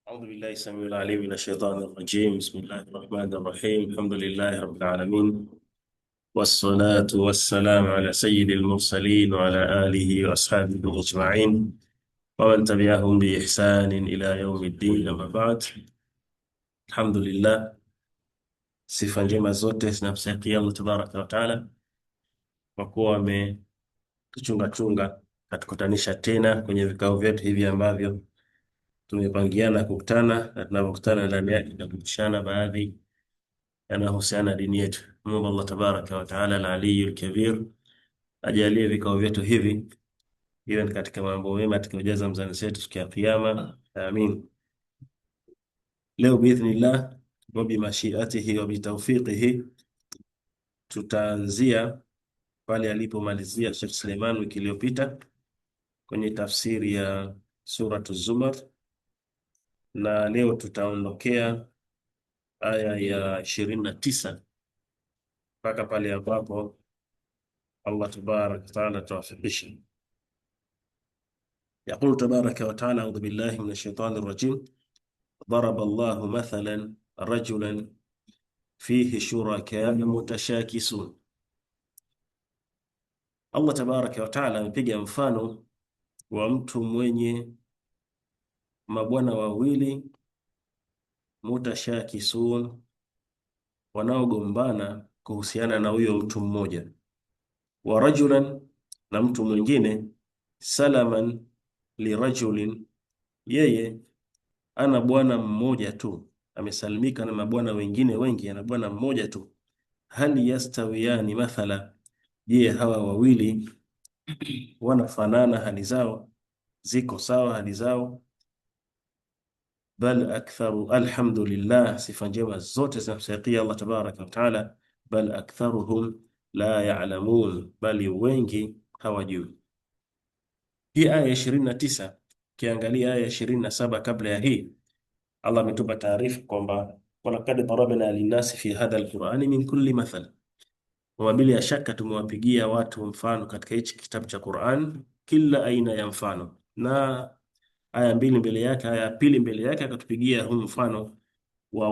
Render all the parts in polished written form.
أعوذ بالله السميع العليم من الشيطان الرجيم. بسم الله الرحمن الرحيم. الحمد لله رب العالمين، والصلاة والسلام على سيد المرسلين وعلى آله وأصحابه أجمعين ومن تبعهم بإحسان إلى يوم الدين. أما بعد، الحمد لله, sifa njema zote zinamstahiki Allah tabaraka wa taala kwa kuwa ametuchunga katukutanisha tena kwenye vikao vyetu hivi ambavyo tumepangiana kukutana, na tunapokutana ndani yake tunakumbushana baadhi yanayohusiana na dini yetu. Mungu Allah tabaraka wa taala al-Aliyyul Kabir ajalie vikao vyetu hivi iwe ni katika mambo mema atakayojaza mzani zetu siku ya Kiyama. Amin. Leo biidhnillah wa bimashiatihi wa bitawfiqihi tutaanzia pale alipomalizia Sheikh Suleiman wiki iliyopita kwenye tafsiri ya Suratu Zumar, na leo tutaondokea aya ya 29 mpaka pale ambapo Allah tabaraka wa taala tuwafikisha. يقول تبارك وتعالى: أعوذ بالله من الشيطان الرجيم. ضرب الله مثلا رجلا فيه شركاء متشاكسون. Allah tabaraka wa taala amepiga mfano wa mtu mwenye mabwana wawili, mutashakisun, wanaogombana kuhusiana na huyo mtu mmoja, wa rajulan, na mtu mwingine, salaman lirajulin, yeye ana bwana mmoja tu, amesalimika na mabwana wengine wengi, ana bwana mmoja tu. Hal yastawiyani mathala, je, hawa wawili wanafanana? Hali zao ziko sawa? Hali zao? Bal aktharu, alhamdulillah, sifa njema zote zinamstahiki Allah tabaraka wa taala. Bal aktharuhum la ya'lamun, bali wengi hawajui. Hii aya 29, kiangalia aya 27 kabla ya hii, Allah ametupa taarifa kwamba walaqad darabna linnasi fi hadha alqur'ani min kulli mathal, wa bila shaka tumewapigia watu mfano katika hichi kitabu cha Qur'an, kila aina ya mfano. Na aya mbili mbele yake, aya pili mbele yake, akatupigia huu mfano wa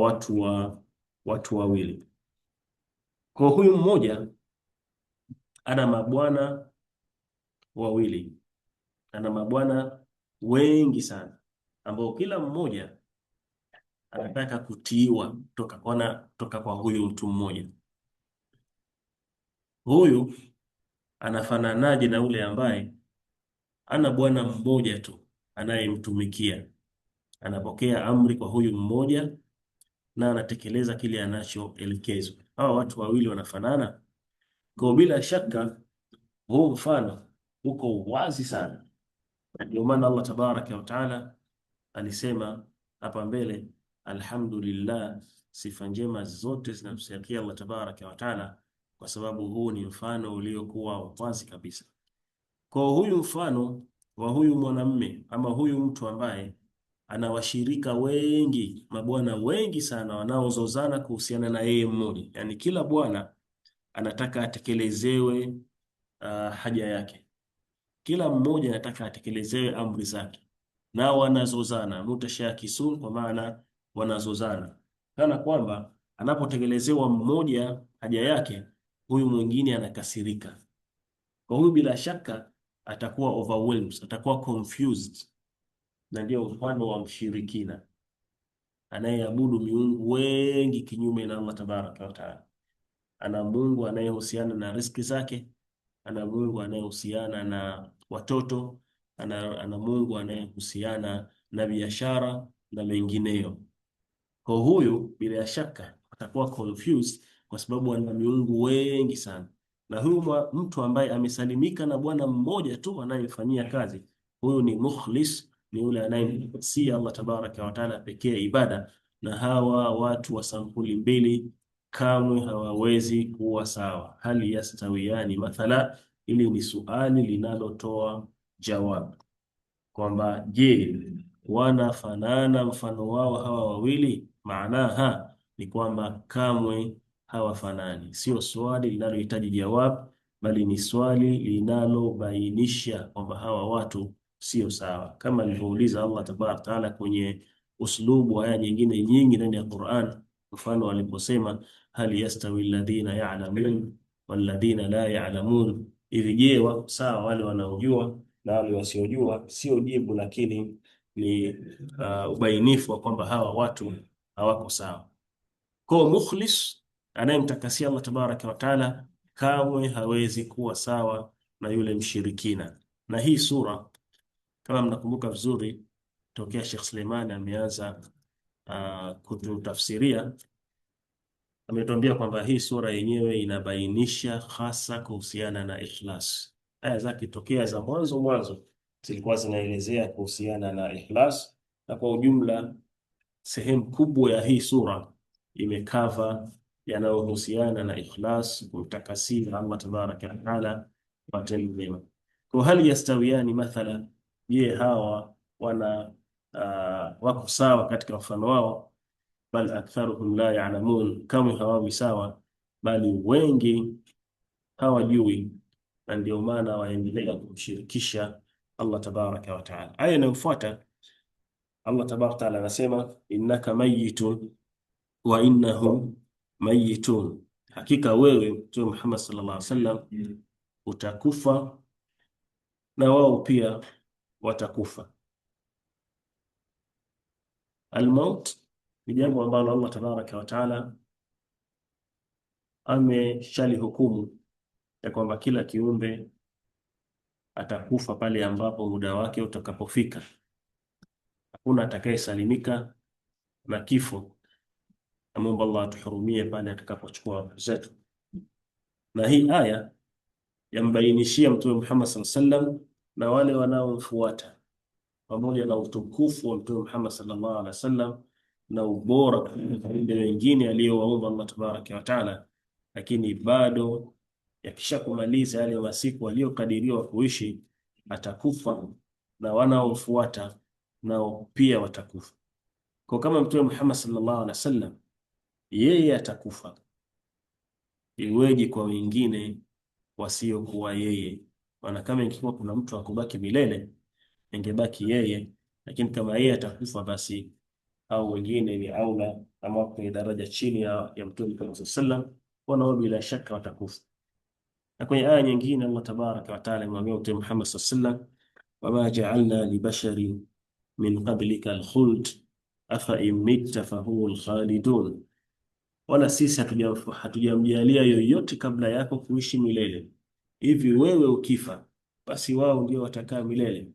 watu wawili. Kwa huyu mmoja ana mabwana wawili, ana mabwana wengi sana, ambao kila mmoja anataka kutiiwa toka kwa huyu mtu mmoja. Huyu anafananaje na ule ambaye ana bwana mmoja tu anayemtumikia, anapokea amri kwa huyu mmoja na anatekeleza kile anachoelekezwa? Hawa watu wawili wanafanana? Kwa bila shaka huu mfano uko wazi sana. Ndio maana Allah tabaraka wa taala alisema hapa mbele, alhamdulillah, sifa njema zote zinamstahiki Allah tabaraka wa taala, kwa sababu huu ni mfano uliokuwa wazi kabisa. Kwa huyu mfano wa huyu mwanamume ama huyu mtu ambaye ana washirika wengi, mabwana wengi sana wanaozozana kuhusiana na yeye mmoja, yani kila bwana anataka atekelezewe haja yake, kila mmoja anataka atekelezewe amri zake, na wanazozana, mutashakisun, kwa maana wanazozana, kana kwamba anapotekelezewa mmoja haja yake, huyu mwingine anakasirika. Kwa huyu bila shaka atakuwa overwhelmed, atakuwa confused. Na ndio mfano wa mshirikina anayeabudu miungu wengi kinyume na Allah tabaraka wa taala. Ana Mungu anayehusiana na riziki zake, ana Mungu anayehusiana na watoto, ana Mungu anayehusiana na biashara na mengineyo. Kwa huyu bila shaka atakuwa confused kwa sababu ana miungu wengi sana. Na huyu mtu ambaye amesalimika na bwana mmoja tu anayefanyia kazi, huyu ni mukhlis, ni yule anayemsia Allah tabaraka wa taala pekee ibada. Na hawa watu wa sampuli mbili kamwe hawawezi kuwa sawa. Hali yastawiyani mathala, ili ni suali linalotoa jawabu kwamba je, wanafanana mfano wao hawa wawili? Maanaha ni kwamba kamwe hawafanani. Sio swali linalohitaji jawabu, bali ni swali linalobainisha kwamba hawa watu sio sawa, kama alivyouliza Allah tabaraka taala kwenye uslubu aya nyingine nyingi ndani ya Qur'an, mfano aliposema hal yastawi alladhina ya'lamun walladhina la ya'lamun, hivi je, wako sawa wale wanaojua na wale wasiojua? Sio jibu, lakini ni ubainifu wa kwamba hawa watu hawako sawa. Kwa mukhlis anayemtakasia Allah tabaraka wa taala kamwe hawezi kuwa sawa na yule mshirikina. Na hii sura kama mnakumbuka vizuri, tokea Sheikh Suleiman ameanza kututafsiria, ametuambia kwamba hii sura yenyewe inabainisha hasa kuhusiana na ikhlas. Aya zake tokea za mwanzo mwanzo zilikuwa zinaelezea kuhusiana na ikhlas, na kwa ujumla sehemu kubwa ya hii sura imekava yanayohusiana na ikhlas, kumtakasia Allah tabaraka wa taala matendo mema. Kwa hali yastawiyani mathala, je, hawa wana wako sawa katika mfano wao? Bal aktharuhum la ya'lamun, kama hawawi sawa, bali wengi hawajui, na ndio maana waendelea kumshirikisha Allah tabaraka wa taala. Aya inayofuata Allah tabaraka wa taala anasema innaka mayitun wa innahum mayitun, hakika wewe Mtume Muhammad sallallahu alaihi wasallam utakufa na wao pia watakufa. Almaut ni jambo ambalo Allah tabaraka wa taala ameshalihukumu ya kwamba kila kiumbe atakufa pale ambapo muda wake utakapofika. Hakuna atakayesalimika na kifo. Naomba Allah atuhurumie pale atakapochukua roho zetu. Na hii aya yambainishia Mtume Muhammad sallallahu alaihi wasallam na wale wanaomfuata, pamoja na utukufu wa Mtume Muhammad sallallahu alaihi wasallam na ubora kuliko wengine aliyowaumba Allah tabaraka wa taala, lakini bado yakisha kumaliza yale masiku aliyokadiriwa kuishi atakufa na wanaomfuata nao pia watakufa. Kwa kama Mtume Muhammad sallallahu alaihi wasallam yeye atakufa, iweje kwa wengine wasiokuwa yeye? Maana kama ingekuwa kuna mtu akubaki milele ingebaki yeye, lakini kama yeye atakufa, basi au wengine ni aula ama kwenye daraja chini ya Mtume Muhammad sallallahu alaihi wasallam, wanao bila shaka watakufa. Na kwenye aya nyingine Allah tabaraka wa taala amemwambia Mtume Muhammad sallallahu alaihi wasallam, wama ja'alna li basharin min qablika al-khuld afa in mitta fahuwal khalidun, wala sisi hatujamjalia yoyote kabla yako kuishi milele, hivi wewe ukifa basi wao ndio watakaa milele.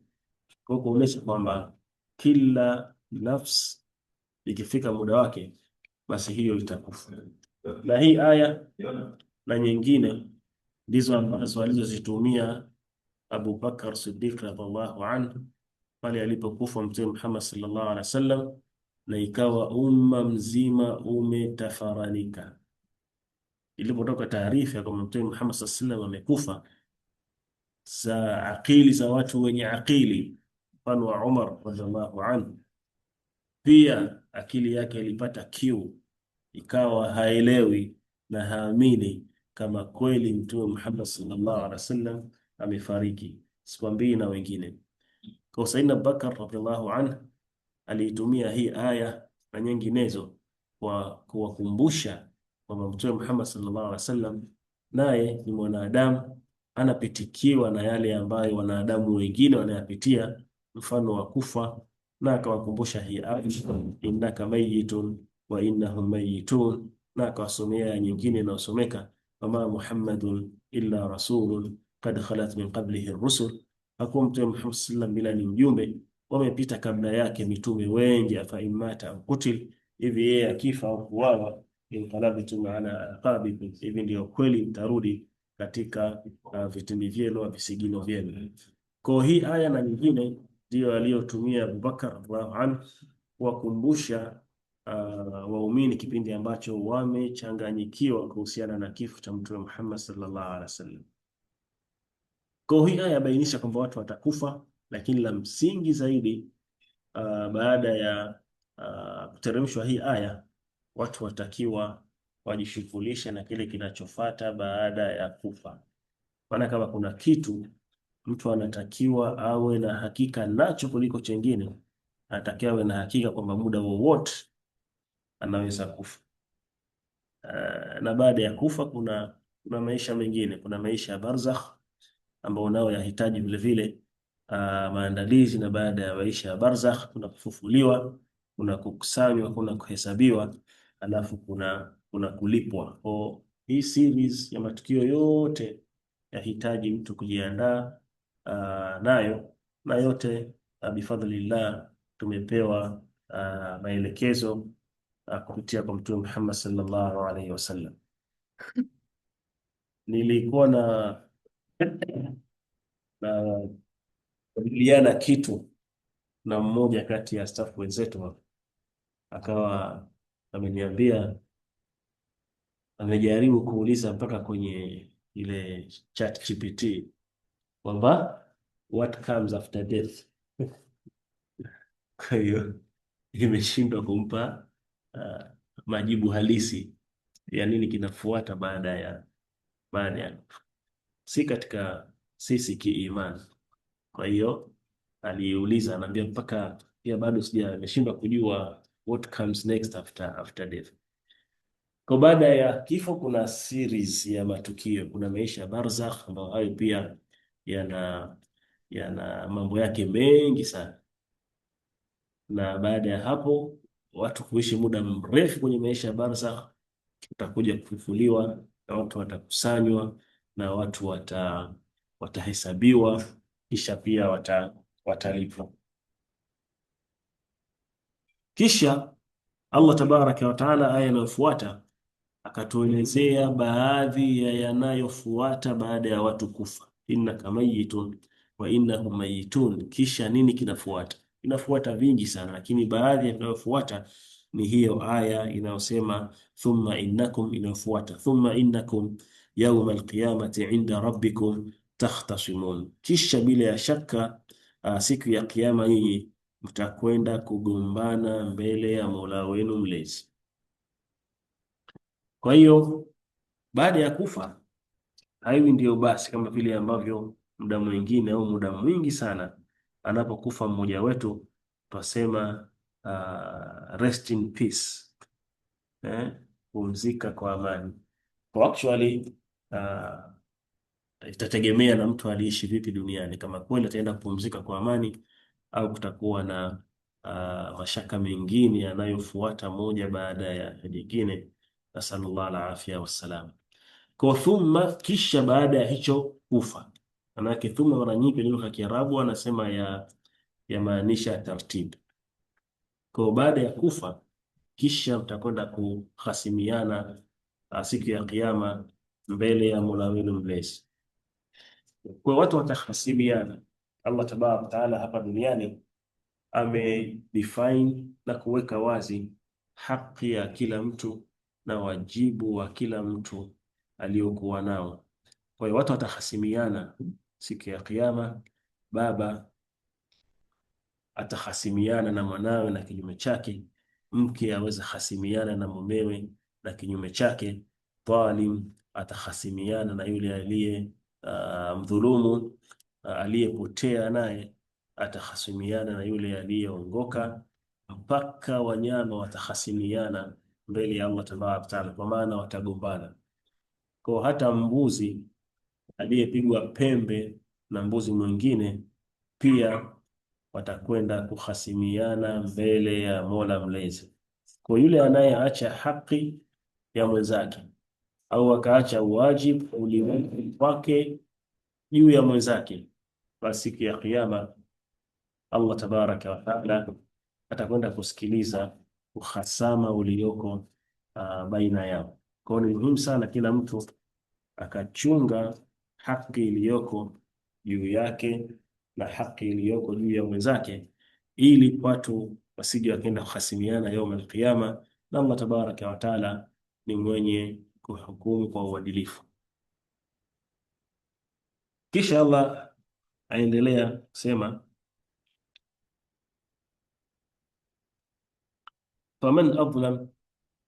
Kwa kuonesha kwamba kila nafsi ikifika muda wake basi hiyo itakufa. Na hii aya na nyingine ndizo ambazo alizozitumia Abu Bakar Siddiq radhiallahu anhu pale alipokufa Mtume Muhammad sallallahu alaihi wasallam, na ikawa umma mzima umetafaranika. Ilipotoka taarifa ya kwamba Mtume Muhammad sallallahu alaihi wasallam amekufa, za akili za watu wenye akili mfano wa Umar radhiallahu anhu, pia akili yake ilipata kiu, ikawa haelewi na haamini kama kweli Mtume Muhammad sallallahu alaihi wasallam amefariki, sikwambii na wengine. Kwa Sayyidina Abubakar radhiallahu anhu aliitumia hii aya na nyinginezo kwa kuwakumbusha kwamba Mtume Muhammad sallallahu alaihi wasallam naye ni mwanadamu, anapitikiwa na yale ambayo wanadamu wengine wanayapitia, mfano wa kufa, na akawakumbusha hii aya innaka mayitun wa innahum mayitun, na akawasomea nyingine inayosomeka wama Muhammadun illa rasulun qad khalat min qablihi ar-rusul, hakuwa Mtume Muhammad sallallahu alaihi wasallam bila ni mjumbe, wamepita kabla yake mitume wengi, afa imata au kutil, hivi yeye akifa au kuwawa, inqalabtum ala aqabikum, hivi ndio kweli mtarudi katika vitimbi vyenu na visigino vyenu. Kwa hii aya na nyingine ndio aliyotumia Abubakar radhiallahu anhu kuwakumbusha waumini kipindi ambacho wamechanganyikiwa kuhusiana na kifo cha Mtume Muhammad sallallahu alaihi wasallam. Kwa hii aya bainisha kwamba watu watakufa, lakini la msingi zaidi baada ya kuteremshwa hii aya, watu watakiwa wajishughulishe na kile kinachofuata baada ya kufa. Maana kama kuna kitu mtu anatakiwa awe na hakika nacho kuliko chengine, anatakiwa awe na hakika kwamba muda wowote anaweza kufa. Na baada ya kufa kuna maisha mengine, kuna maisha ya barzakh ambao nao yahitaji vile vile maandalizi. Na baada ya maisha ya barzakh kuna kufufuliwa, kuna kukusanywa, kuna kuhesabiwa, alafu kuna kulipwa. Kwa hii series ya matukio yote yahitaji mtu kujiandaa nayo, na yote bifadhlillah tumepewa maelekezo kupitia kwa Mtume Muhammad sallallahu alaihi wasallam. Nilikuwa na kujadiliana kitu na mmoja kati ya staff wenzetu, akawa ameniambia, amejaribu kuuliza mpaka kwenye ile chat GPT kwamba what comes after death. Kwa hiyo imeshindwa kumpa majibu halisi ya nini kinafuata baada ya si katika sisi kiimani. Kwa hiyo aliuliza, anaambia mpaka pia bado nimeshindwa kujua what comes next after death. Kwa baada ya kifo kuna series ya matukio, kuna maisha ya barzakh ambayo hayo pia yana mambo yake mengi sana, na baada ya hapo watu kuishi muda mrefu kwenye maisha ya barzakh, utakuja kufufuliwa na watu watakusanywa na watu watahesabiwa, kisha pia watalipwa. Kisha Allah tabaraka wa taala aya inayofuata akatuelezea baadhi ya yanayofuata baada ya watu kufa, innaka mayitun wa innahum mayitun. Kisha nini kinafuata? Inafuata vingi sana, lakini baadhi ya yanayofuata ni hiyo aya inayosema thumma innakum, inayofuata thumma innakum yawma alqiyamati inda rabbikum takhtasimun. Kisha bila ya shaka siku ya kiyama nyinyi mtakwenda kugombana mbele ya Mola wenu mlezi. Kwa hiyo baada ya kufa haiwi ndio basi, kama vile ambavyo muda mwingine au muda mwingi sana anapokufa mmoja wetu twasema rest in peace, pumzika kwa amani. Kwa actually itategemea na mtu aliishi vipi duniani, kama kweli ataenda kupumzika kwa amani au kutakuwa na mashaka mengine yanayofuata moja baada ya jingine. Nasallallahu alafia wassalam. Kwa thumma, kisha baada ya hicho kufa. Manake thumma mara nyingi kwenye lugha ya Kiarabu anasema ya maanisha tartib. Kwa baada ya kufa kisha mtakwenda kuhasimiana siku ya kiyama mbele ya Mola wenu mlezi. Kwa watu watahasimiana. Allah tabaraka taala hapa duniani amedefine na kuweka wazi haki ya kila mtu na wajibu wa kila mtu aliyokuwa nao. Kwa hiyo watu watahasimiana siku ya kiyama. Baba atahasimiana na mwanawe na kinyume chake, mke aweza hasimiana na mumewe na kinyume chake, dhalim atahasimiana na yule aliye mdhulumu, aliyepotea naye atahasimiana na yule aliyeongoka, mpaka wanyama watahasimiana mbele ya Allah tabaraka taala, kwa maana watagombana. Kwa hata mbuzi aliyepigwa pembe na mbuzi mwingine pia watakwenda kuhasimiana mbele ya Mola mlezi. Kwa yule anayeacha haki ya mwenzake au akaacha wajibu uliowake juu ya mwenzake, basi siku ya kiyama Allah tabaraka wa taala atakwenda kusikiliza uhasama ulioko baina yao. Kwa hiyo ni muhimu sana kila mtu akachunga haki iliyoko juu yake na haki iliyoko juu ya mwenzake, ili watu wasije wakaenda kuhasimiana yaum alqiyama, na Allah tabaraka wa taala ni mwenye kuhukumu kwa uadilifu. Kisha Allah aendelea kusema faman adlam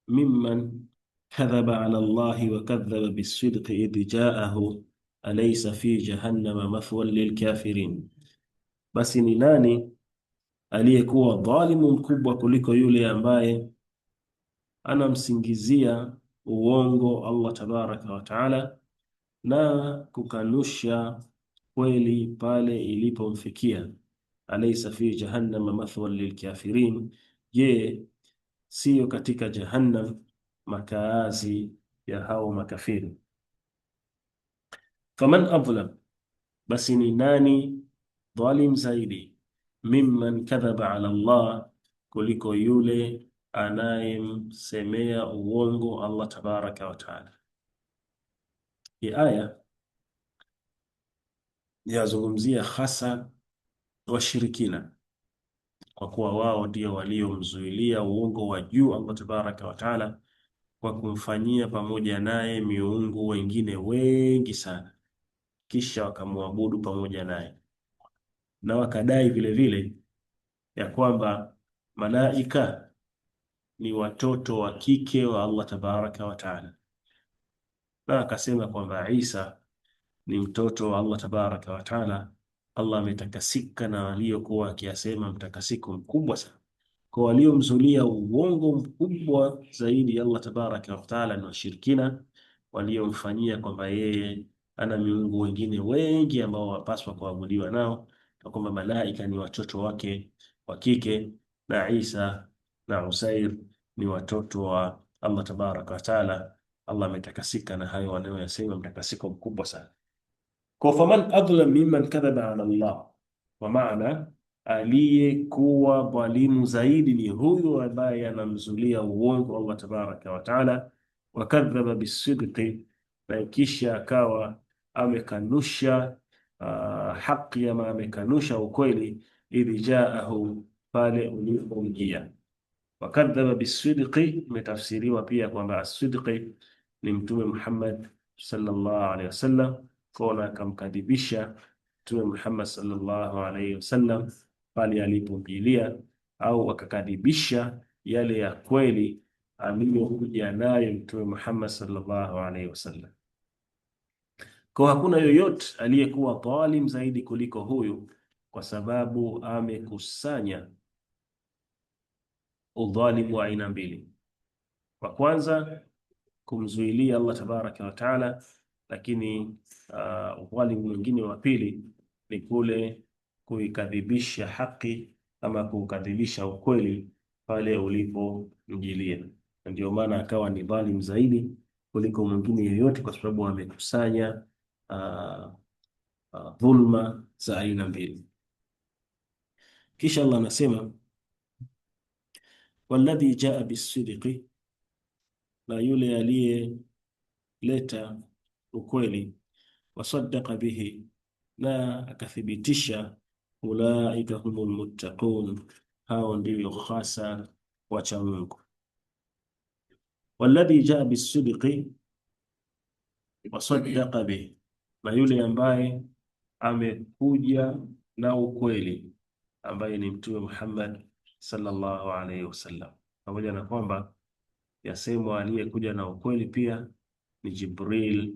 mimman kadhaba ala Allahi wa kadhaba bisidqi idh jaahu alaysa fi jahannama mathwan lilkafirin. Basi ni nani aliyekuwa dhalimu mkubwa kuliko yule ambaye anamsingizia uongo Allah tabaraka wa taala na kukanusha kweli pale ilipomfikia. Alaysa fi jahannama mathwan lilkafirin, je, siyo katika jahannam makaazi ya hao makafiri. Faman adlam, basi ni nani dhalim zaidi, mimman kadhaba ala Allah, kuliko yule anayemsemea uongo Allah tabaraka wa taala. Hii aya yazungumzia hasa washirikina, kwa kuwa wao ndio waliomzuilia uongo wa juu Allah tabaraka wa taala kwa kumfanyia pamoja naye miungu wengine wengi sana, kisha wakamwabudu pamoja naye, na wakadai vile vile ya kwamba malaika ni watoto wa kike wa Allah tabaraka wa taala, na akasema kwamba Isa ni mtoto wa Allah tabaraka wa taala. Allah ametakasika na waliokuwa akiyasema mtakasiko mkubwa sana. Kwa waliomzulia uongo mkubwa zaidi Allah tabaraka wa taala ni washirikina, waliomfanyia kwamba yeye ana miungu wengine wengi ambao wapaswa kuabudiwa nao, na kwamba malaika ni watoto wake wa kike na Isa na Usair ni watoto wa Allah tabaraka wa taala. Allah ametakasika na hayo wanayoyasema mtakasiko mkubwa sana. Kwa faman adlam mimman kadhaba ala Allah, kwa maana aliyekuwa dhalimu zaidi ni huyu ambaye anamzulia uongo Allah tabaraka wa taala, wakadhaba bisidqi, na kisha akawa amekanusha haki, ama amekanusha ukweli, idh jaahu, pale ulipomjia. Wakadhaba bisidqi imetafsiriwa pia kwamba asidqi ni Mtume Muhammad sallallahu alaihi wasallam, kona akamkadhibisha Mtume Muhammad sallallahu alaihi wasallam pale alipomjilia, au akakadhibisha yale ya kweli aliyokuja nayo Mtume Muhammad sallallahu alaihi wasallam. Kwa hakuna yoyote aliyekuwa dhalim zaidi kuliko huyu, kwa sababu amekusanya udhalimu wa aina mbili. Kwa kwanza kumzuilia Allah tabaraka wa taala, lakini udhalimu mwingine wa pili ni kule kuikadhibisha haki ama kukadhibisha ukweli pale ulipomjilia. Ndio maana akawa ni dhalim zaidi kuliko mwingine yoyote, kwa sababu amekusanya dhulma za aina mbili. Kisha Allah anasema walladhi jaa bisidqi, na yule aliyeleta ukweli, wasaddaqa bihi, na akathibitisha, ulaika humul muttaqun, hao ndio hasa wacha Mungu. Walladhi jaa bisidqi wasaddaqa bihi, na yule ambaye amekuja na ukweli, ambaye ni Mtume Muhammad sallallahu alaihi wasallam. Pamoja na kwamba yasemwa aliyekuja na ukweli pia ni Jibril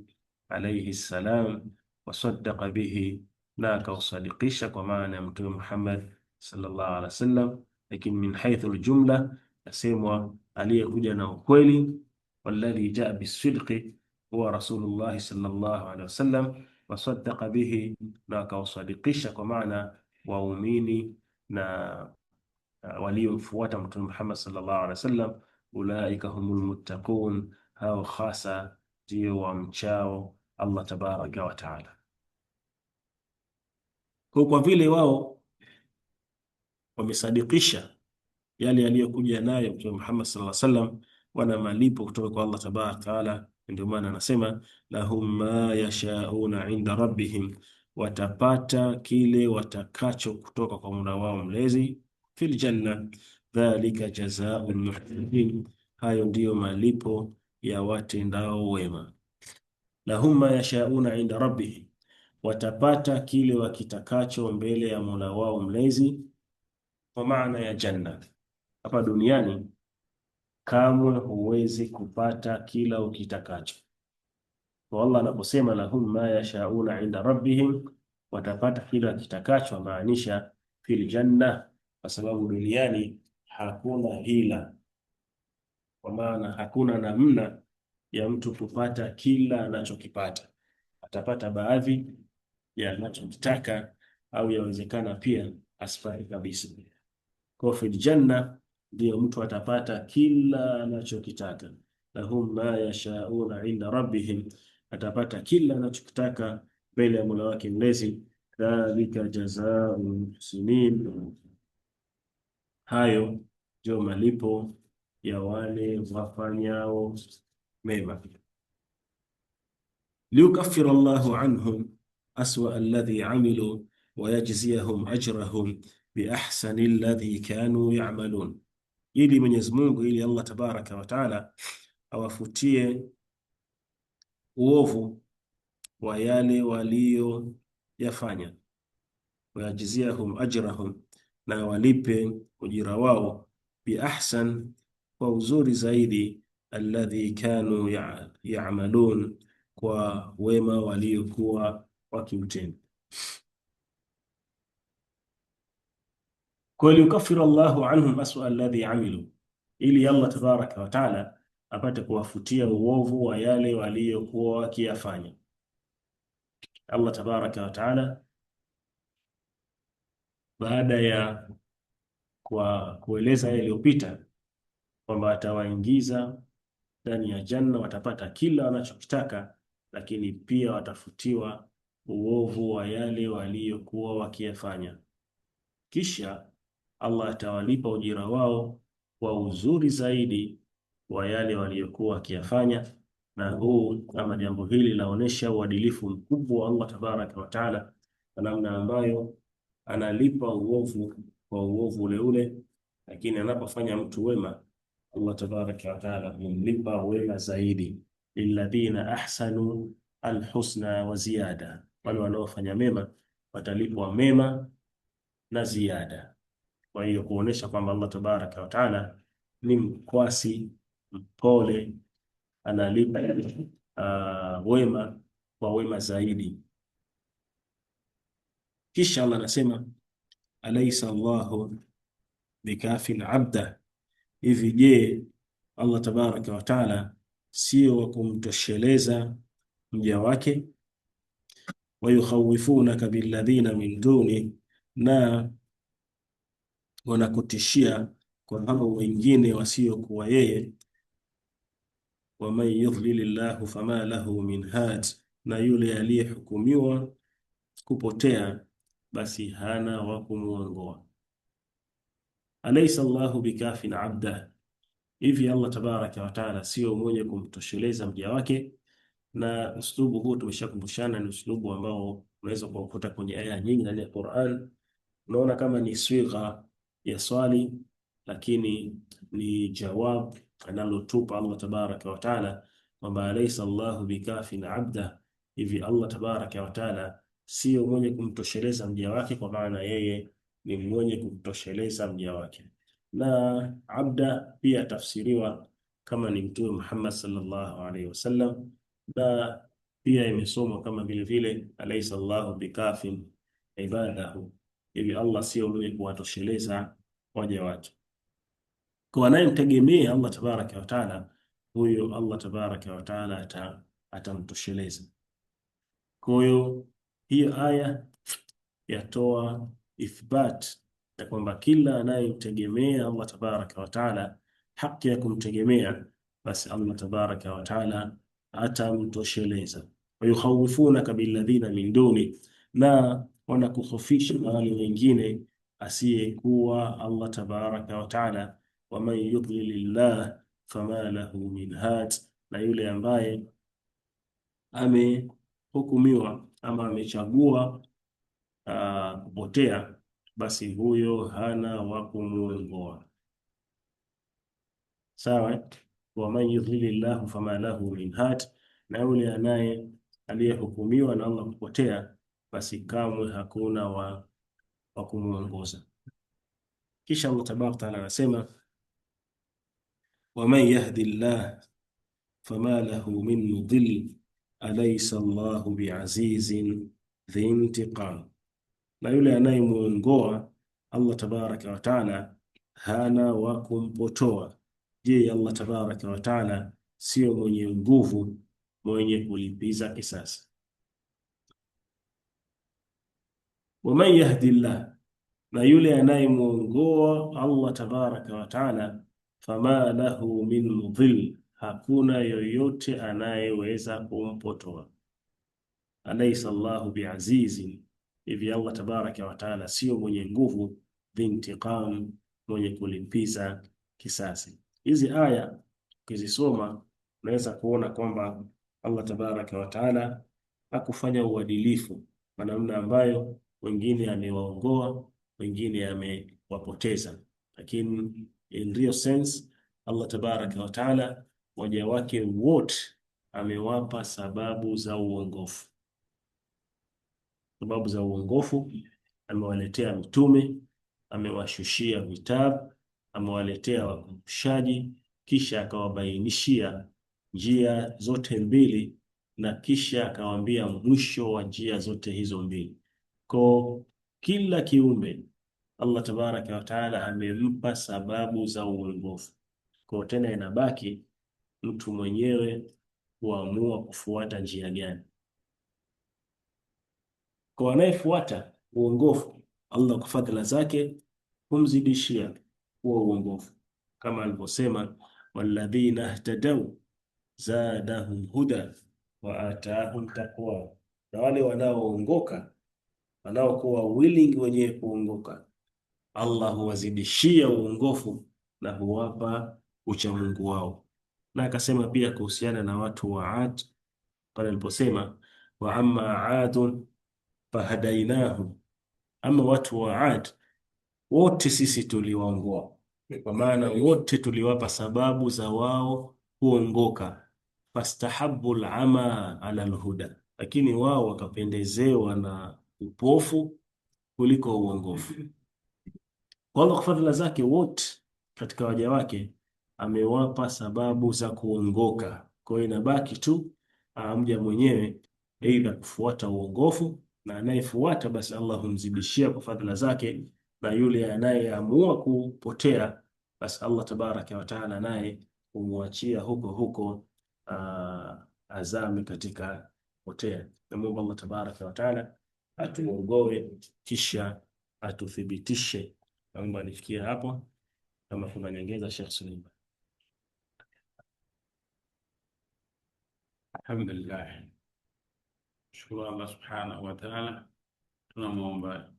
alayhi salam, wasaddaqa bihi, na akausadikisha kwa maana ya Mtume Muhammad sallallahu alaihi wasallam. Lakini min haythu aljumla yasemwa aliyekuja na ukweli, walladhi jaa bisidqi huwa Rasulullah sallallahu alaihi wasallam, wasaddaqa bihi, na akausadikisha kwa maana waumini na waliomfuata Mtume Muhammad sallallahu alaihi wasallam, ulaika humul muttaqun, hao hasa ndio wamchao Allah tabaraka wa taala. Kwa vile wao wamesadikisha yale aliyokuja nayo Mtume Muhammad sallallahu alaihi wasallam, wana malipo kutoka kwa Allah tabaraka wa taala. Ndio maana anasema lahum ma yashauna inda rabbihim, watapata kile watakacho kutoka kwa Mola wao mlezi, fil janna, dhalika jazaa'ul muhsinin, hayo ndiyo malipo ya watendao wema. Lahum ma yashauna inda rabbihim, watapata kile wakitakacho mbele ya Mola wao mlezi, kwa maana ya janna. Hapa duniani kamwe huwezi kupata kila ukitakacho. Kwa Allah anaposema lahum ma yashauna inda rabbihim, watapata kila wakitakacho, maanisha fil janna, kwa sababu duniani hakuna hila, kwa maana hakuna namna ya mtu kupata kila anachokipata. Atapata baadhi ya anachokitaka, au yawezekana pia asipate kabisa. Kwa fil janna ndio mtu atapata kila anachokitaka, lahum ma yashauna inda rabbihim, atapata kila anachokitaka mbele ya Mola wake mlezi. Dhalika jazaa'ul muhsinin, hayo ndio malipo ya wale wafanyao mema. Liyukaffira Allahu anhum aswa alladhi amilu wa yajziyahum ajrahum bi ahsani alladhi kanu ya'malun, ili Mwenyezi Mungu, ili Allah tabaraka wa taala awafutie uovu wa yale walioyafanya, wayajziyahum ajrahum, na walipe ujira wao, bi ahsan, kwa uzuri zaidi, alladhi kanu ya'malun, kwa wema waliokuwa wakiutenda. Kwa liyukaffira Allahu anhum aswa alladhi amilu, ili Allah tabaraka wa taala apate kuwafutia uovu wa yale waliokuwa wakiyafanya. Allah tabaraka wa taala baada ya kueleza yaliyopita kwamba atawaingiza ndani ya janna, watapata kila wanachokitaka, lakini pia watafutiwa uovu wa yale waliokuwa wakiyafanya. Kisha Allah atawalipa ujira wao kwa uzuri zaidi wa yale waliokuwa wakiyafanya. Na huu ama jambo hili laonesha uadilifu mkubwa wa Allah tabaraka wa taala, na namna ambayo analipa uovu kwa uovu ule ule, lakini anapofanya mtu wema, Allah tabaraka wa taala humlipa wema zaidi. Lilladhina ahsanu alhusna wa ziyada, wale wanaofanya mema watalipwa mema na ziada. Kwa hiyo kuonesha kwamba Allah tabaraka wa taala ni mkwasi, mpole, analipa wema kwa wema zaidi. Kisha Allah anasema, alaysa Allahu bikafin abda, hivi je, Allah tabaraka wa taala sio wa kumtosheleza mja wake? Wayukhawifunaka billadhina min duni, na wanakutishia kwa hao wengine wasiokuwa yeye. Waman yudlilillahu fama lahu min had, na yule aliyehukumiwa kupotea basi hana wa kumuongoa. Alaysa Allahu bikafin abda, hivi Allah tabaraka wa taala sio mwenye kumtosheleza mja wake? Na uslubu huu tumeshakumbushana ni uslubu ambao unaweza kukuta kwenye aya nyingi ndani ya Qur'an. Unaona kama ni swigha ya swali, lakini ni jawab analotupa Allah tabaraka wa taala kwamba alaysa Allahu bikafin abda, hivi Allah tabaraka wa taala sio mwenye kumtosheleza mja wake, kwa maana yeye ni mwenye kumtosheleza mja wake. Na abda pia tafsiriwa kama ni Mtume Muhammad sallallahu alaihi wasallam, na pia imesomwa kama vile vile alaysa Allahu bikafin ibadahu, hivi Allah sio mwenye kuwatosheleza waja wake. Kwa anayemtegemea Allah tabaraka wa taala, huyo Allah tabaraka wa taala atamtosheleza. Kwa hiyo aya yatoa ithbat ya kwamba kila anayemtegemea Allah tabaraka wa taala, haki ya kumtegemea, basi Allah tabaraka wa taala atamtosheleza. Wayukhawifunaka billadhina min duni, na wanakukhofisha na wale wengine asiyekuwa Allah tabaraka wa taala. Waman yudlilillah fama lahu min had, na yule ambaye amehukumiwa ama amechagua kupotea, basi huyo hana wa kumuongoa. Sawa. Waman yudlilillah fama lahu min had, na yule aliyehukumiwa na Allah kupotea, basi kamwe hakuna wa kumuongoza. Kisha Allah tabaraka wa taala anasema, waman yahdillah fama lahu min mudil alaysa Allahu biazizin dhi intiqam, na yule anayemuongoa Allah tabaraka wa taala hana wa kumpotoa. Je, Allah tabaraka wa taala sio mwenye nguvu, mwenye kulipiza kisasi? Waman yahdi llah, na yule anayemuongoa Allah tabaraka wa taala, fama lahu min mudhill, hakuna yoyote anayeweza kumpotoa. Alaysa Allahu biazizin, hivi Allah tabaraka wa taala sio mwenye nguvu, bintiqam, mwenye kulipiza kisasi. Hizi aya ukizisoma unaweza kuona kwamba Allah tabaraka wa taala hakufanya uadilifu kwa namna ambayo wengine amewaongoa, wengine amewapoteza, lakini in real sense Allah tabaraka wa taala waja wake wote amewapa sababu za uongofu, sababu za uongofu. Amewaletea mitume, amewashushia vitabu, amewaletea wakumbushaji, kisha akawabainishia njia zote mbili, na kisha akawaambia mwisho wa njia zote hizo mbili. Kwa kila kiumbe Allah tabaraka wa taala amempa sababu za uongofu. Kwa tena inabaki mtu mwenyewe kuamua kufuata njia gani. Kwa anayefuata uongofu, Allah kwa fadhila zake humzidishia huo uongofu, kama alivyosema, walladhina ihtadaw zadahum huda wa atahum taqwa, na wale wanaoongoka, wanaokuwa willing wenye kuongoka, Allah huwazidishia uongofu na huwapa uchamungu wao. Na akasema pia kuhusiana na watu wa Ad pale aliposema, wa amma adun fahadainahum, ama watu wa Ad wote sisi tuliwaongoa, kwa maana wote tuliwapa sababu za wao kuongoka. Fastahabbu al-ama ala al-huda, lakini wao wakapendezewa na upofu kuliko uongofu. Kwa Allah kwa fadhila zake wote katika waja wake amewapa sababu za kuongoka. Kwa hiyo inabaki tu mja mwenyewe aidha kufuata uongofu, na anayefuata basi Allah humzidishia kwa fadhila zake, na yule anayeamua kupotea basi Allah tabaraka wa taala naye humwachia huko huko azame katika potea. Namuomba Allah tabaraka wa taala atuongoe kisha atuthibitishe. Naomba nifikie hapo, kama kuna nyongeza Sheikh Suleiman. Alhamdulillah, shukuru Allah subhanahu wa ta'ala. Tunamwomba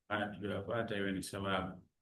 haya tuliyopata iwe ni sababu